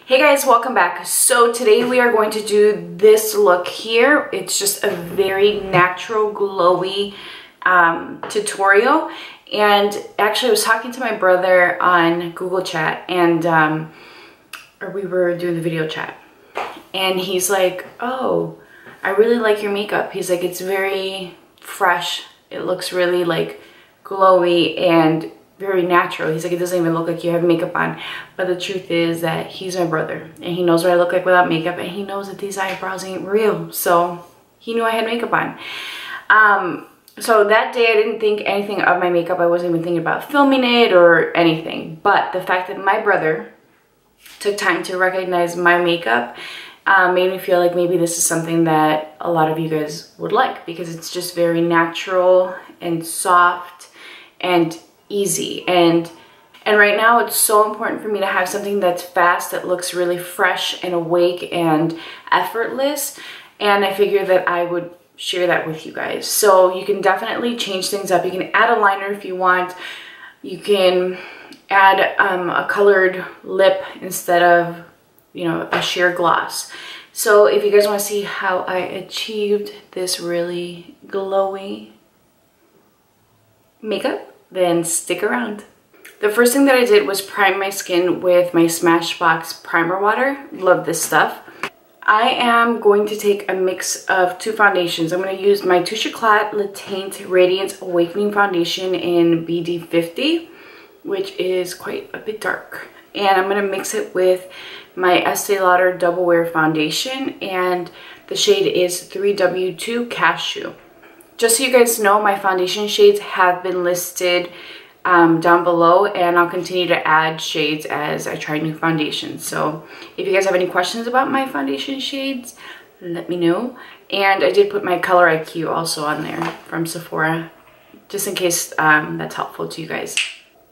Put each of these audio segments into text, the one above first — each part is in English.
Hey guys, welcome back. So today we are going to do this look here. It's just a very natural glowy tutorial. And actually I was talking to my brother on Google Chat and or we were doing the video chat. And he's like, oh, I really like your makeup. He's like, it's very fresh. It looks really like glowy and very natural. He's like, it doesn't even look like you have makeup on. But the truth is that he's my brother and he knows what I look like without makeup, and he knows that these eyebrows ain't real. So he knew I had makeup on. So that day I didn't think anything of my makeup. I wasn't even thinking about filming it or anything. But the fact that my brother took time to recognize my makeup made me feel like maybe this is something that a lot of you guys would like, because it's just very natural and soft and easy. And right now it's so important for me to have something that's fast, that looks really fresh and awake and effortless, and I figured that I would share that with you guys. So you can definitely change things up. You can add a liner if you want. You can add a colored lip instead of, you know, a sheer gloss. So if you guys want to see how I achieved this really glowy makeup, then stick around. The first thing that I did was prime my skin with my Smashbox primer water. Love this stuff. I am going to take a mix of two foundations. I'm going to use my Touche Éclat Le Tint Radiance Awakening Foundation in BD50, which is quite a bit dark. And I'm going to mix it with my Estee Lauder Double Wear Foundation, and the shade is 3W2 Cashew. Just so you guys know, my foundation shades have been listed down below, and I'll continue to add shades as I try new foundations. So if you guys have any questions about my foundation shades, let me know. And I did put my Color IQ also on there from Sephora, just in case that's helpful to you guys.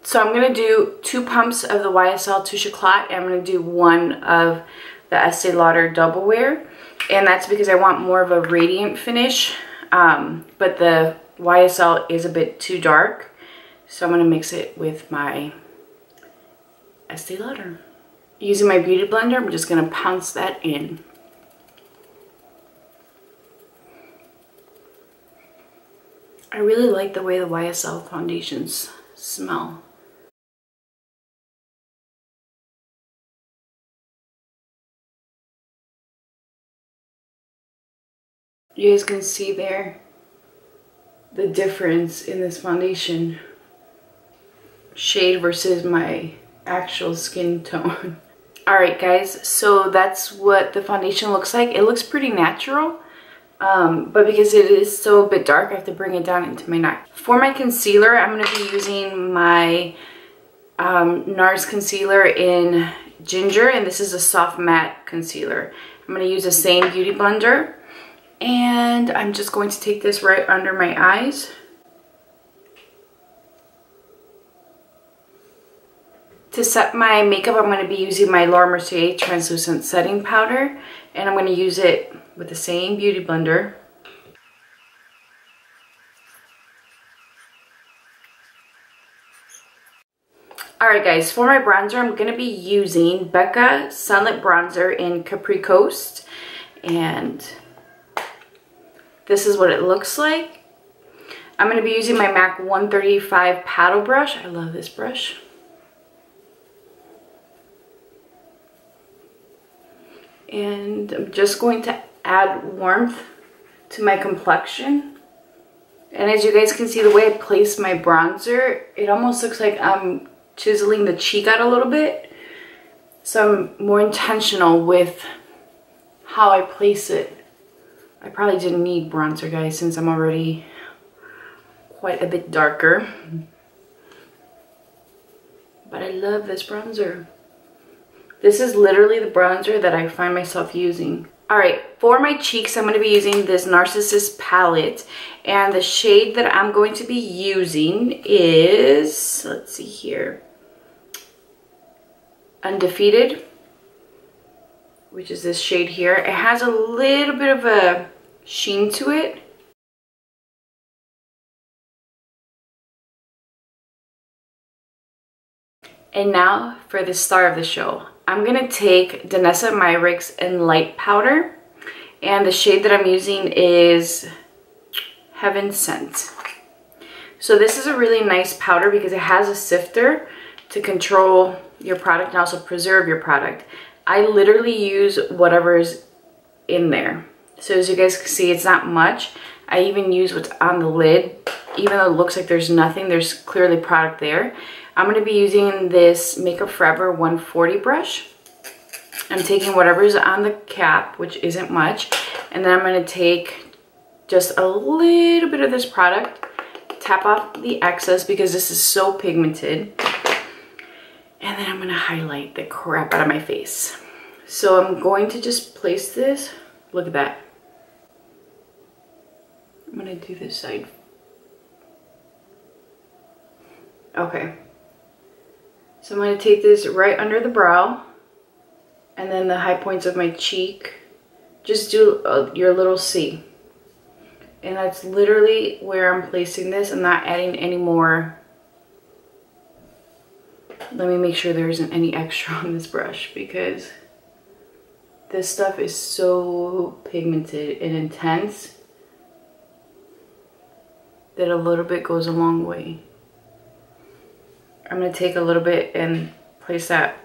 So I'm going to do 2 pumps of the YSL Touche Éclat, and I'm going to do 1 of the Estee Lauder Double Wear. And that's because I want more of a radiant finish. But the YSL is a bit too dark, so I'm going to mix it with my Estee Lauder. Using my beauty blender, I'm just going to pounce that in. I really like the way the YSL foundations smell. You guys can see there the difference in this foundation shade versus my actual skin tone. Alright guys, so that's what the foundation looks like. It looks pretty natural, but because it is still a bit dark, I have to bring it down into my neck. For my concealer, I'm going to be using my NARS concealer in Ginger, and this is a soft matte concealer. I'm going to use the same beauty blender. And I'm just going to take this right under my eyes. To set my makeup, I'm going to be using my Laura Mercier Translucent Setting Powder. And I'm going to use it with the same beauty blender. Alright guys, for my bronzer, I'm going to be using Becca Sunlit Bronzer in Capri Coast. And this is what it looks like. I'm going to be using my MAC 135 paddle brush. I love this brush. And I'm just going to add warmth to my complexion. And as you guys can see, the way I place my bronzer, it almost looks like I'm chiseling the cheek out a little bit. So I'm more intentional with how I place it. I probably didn't need bronzer, guys, since I'm already quite a bit darker. But I love this bronzer. This is literally the bronzer that I find myself using. Alright, for my cheeks, I'm going to be using this Narcissus palette. And the shade that I'm going to be using is, let's see here, Undefeated, which is this shade here. It has a little bit of a sheen to it. And now for the star of the show, I'm gonna take Danessa Myricks in light powder, and the shade that I'm using is Heaven Sent. So this is a really nice powder because it has a sifter to control your product and also preserve your product. I literally use whatever's in there. So as you guys can see, it's not much. I even use what's on the lid. Even though it looks like there's nothing, there's clearly product there. I'm going to be using this Makeup Forever 140 brush. I'm taking whatever's on the cap, which isn't much, and then I'm going to take just a little bit of this product, tap off the excess because this is so pigmented, and then I'm going to highlight the crap out of my face. So I'm going to just place this. Look at that. I'm going to do this side. Okay. So I'm going to take this right under the brow and then the high points of my cheek. Just do your little C. And that's literally where I'm placing this. I'm not adding any more. Let me make sure there isn't any extra on this brush because this stuff is so pigmented and intense that a little bit goes a long way. I'm going to take a little bit and place that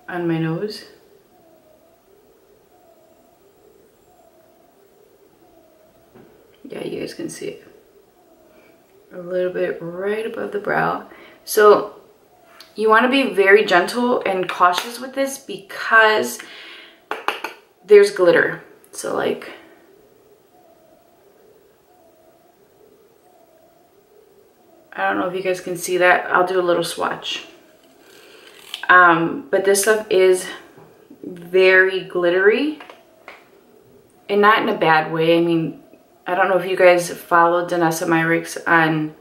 on my nose. Yeah, you guys can see it. A little bit right above the brow. So you want to be very gentle and cautious with this because there's glitter. So like, I don't know if you guys can see that. I'll do a little swatch. But this stuff is very glittery and not in a bad way. I mean, I don't know if you guys follow Danessa Myricks on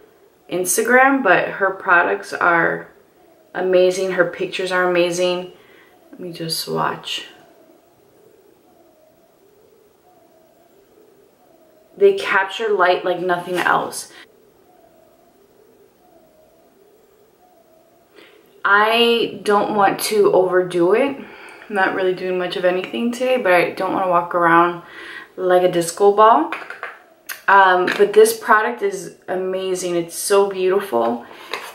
Instagram, but her products are amazing. Her pictures are amazing. Let me just swatch. They capture light like nothing else. I don't want to overdo it. I'm not really doing much of anything today, but I don't want to walk around like a disco ball. But this product is amazing. It's so beautiful,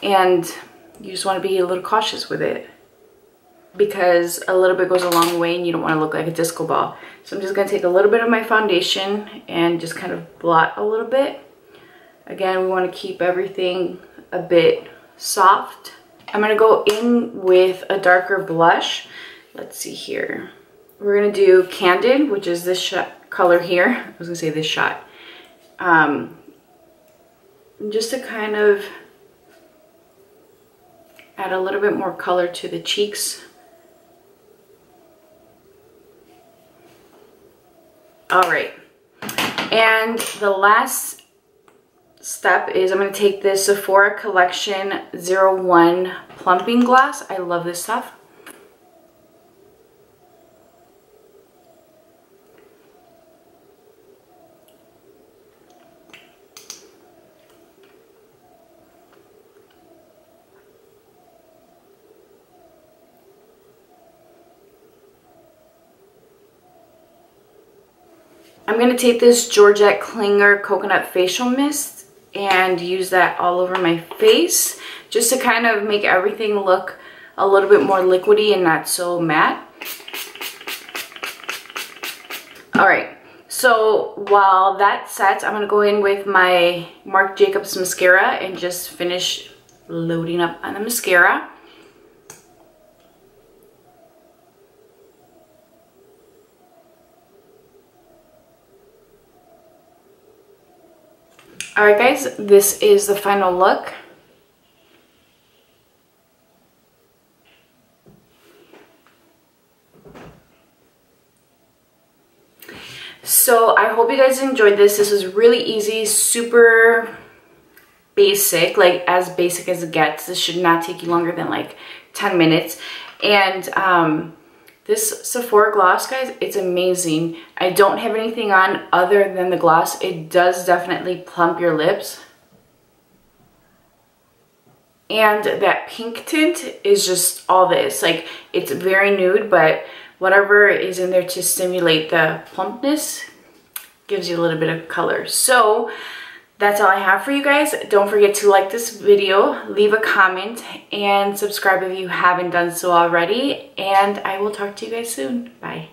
and you just want to be a little cautious with it because a little bit goes a long way and you don't want to look like a disco ball. So I'm just going to take a little bit of my foundation and just kind of blot a little bit. Again, we want to keep everything a bit soft. I'm going to go in with a darker blush. Let's see here. We're going to do Candid, which is this color here. I was going to say this shot. Just to kind of add a little bit more color to the cheeks. All right. And the last step is I'm going to take this Sephora Collection 01 plumping gloss. I love this stuff. I'm going to take this Georgette Klinger Coconut Facial Mist and use that all over my face just to kind of make everything look a little bit more liquidy and not so matte. Alright, so while that sets, I'm going to go in with my Marc Jacobs mascara and just finish loading up on the mascara. Alright guys, this is the final look. So I hope you guys enjoyed this. This was really easy, super basic, like as basic as it gets. This should not take you longer than like 10 minutes. And this Sephora gloss, guys, it's amazing. I don't have anything on other than the gloss. It does definitely plump your lips. And that pink tint is just all this. Like, it's very nude, but whatever is in there to stimulate the plumpness gives you a little bit of color. So that's all I have for you guys. Don't forget to like this video, leave a comment, and subscribe if you haven't done so already. And I will talk to you guys soon. Bye.